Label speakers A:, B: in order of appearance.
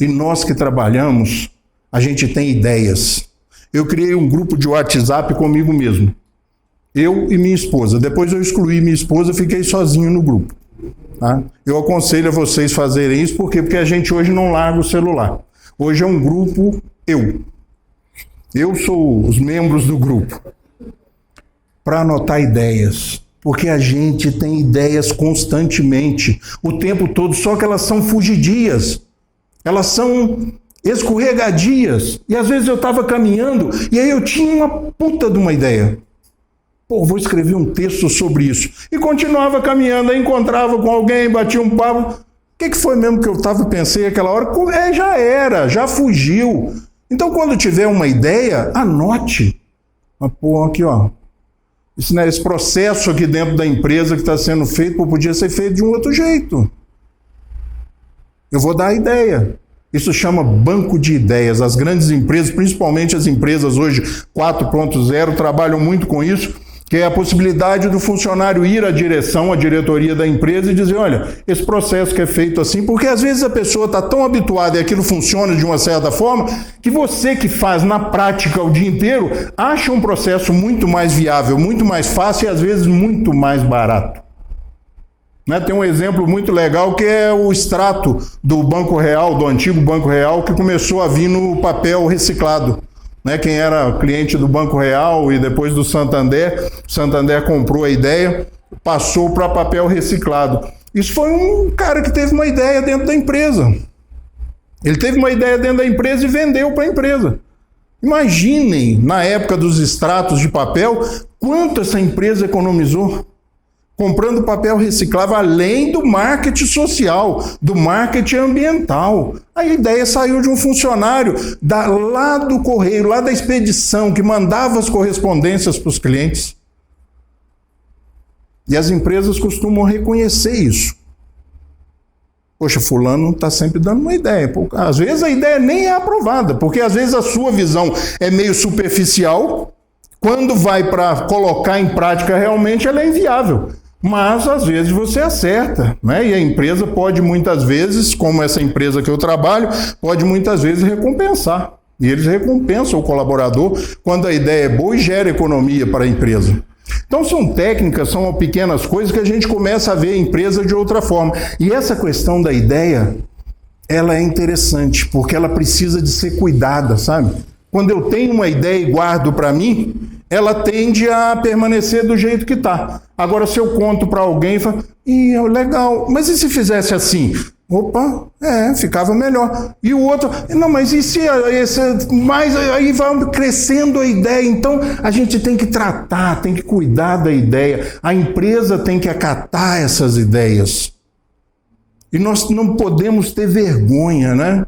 A: E nós que trabalhamos, a gente tem ideias. Eu criei um grupo de WhatsApp comigo mesmo. Eu e minha esposa. Depois eu excluí minha esposa e fiquei sozinho no grupo. Tá? Eu aconselho a vocês fazerem isso, por quê? Porque a gente hoje não larga o celular. Hoje é um grupo eu. Eu sou os membros do grupo. Para anotar ideias. Porque a gente tem ideias constantemente, o tempo todo, só que elas são fugidias. Elas são escorregadias. E às vezes eu estava caminhando e aí eu tinha uma puta de uma ideia. Pô, vou escrever um texto sobre isso. E continuava caminhando, aí encontrava com alguém, batia um papo. O que foi mesmo que eu pensei aquela hora? Já era, já fugiu. Então, quando tiver uma ideia, anote. Mas, pô, aqui, ó. Esse processo aqui dentro da empresa que está sendo feito, pô, podia ser feito de um outro jeito. Eu vou dar a ideia. Isso chama banco de ideias. As grandes empresas, principalmente as empresas hoje 4.0, trabalham muito com isso, que é a possibilidade do funcionário ir à direção, à diretoria da empresa e dizer, olha, esse processo que é feito assim, porque às vezes a pessoa está tão habituada e aquilo funciona de uma certa forma, que você que faz na prática o dia inteiro, acha um processo muito mais viável, muito mais fácil e às vezes muito mais barato. Né? Tem um exemplo muito legal que é o extrato do Banco Real, do antigo Banco Real, que começou a vir no papel reciclado. Né, quem era cliente do Banco Real e depois do Santander, o Santander comprou a ideia, passou para papel reciclado. Isso foi um cara que teve uma ideia dentro da empresa. Ele teve uma ideia dentro da empresa e vendeu para a empresa. Imaginem, na época dos extratos de papel, quanto essa empresa economizou. Comprando papel reciclável, além do marketing social, do marketing ambiental. A ideia saiu de um funcionário lá do correio, lá da expedição, que mandava as correspondências para os clientes. E as empresas costumam reconhecer isso. Poxa, fulano está sempre dando uma ideia. Às vezes a ideia nem é aprovada, porque às vezes a sua visão é meio superficial, quando vai para colocar em prática realmente ela é inviável. Mas, às vezes, você acerta, né? E a empresa pode, muitas vezes, como essa empresa que eu trabalho, pode, muitas vezes, recompensar. E eles recompensam o colaborador quando a ideia é boa e gera economia para a empresa. Então, são técnicas, são pequenas coisas que a gente começa a ver a empresa de outra forma. E essa questão da ideia, ela é interessante, porque ela precisa de ser cuidada, sabe? Quando eu tenho uma ideia e guardo para mim, ela tende a permanecer do jeito que está. Agora, se eu conto para alguém, falo, legal, mas e se fizesse assim? Opa, ficava melhor. E o outro, não, mas e se mais aí vai crescendo a ideia? Então, a gente tem que tratar, tem que cuidar da ideia. A empresa tem que acatar essas ideias. E nós não podemos ter vergonha, né?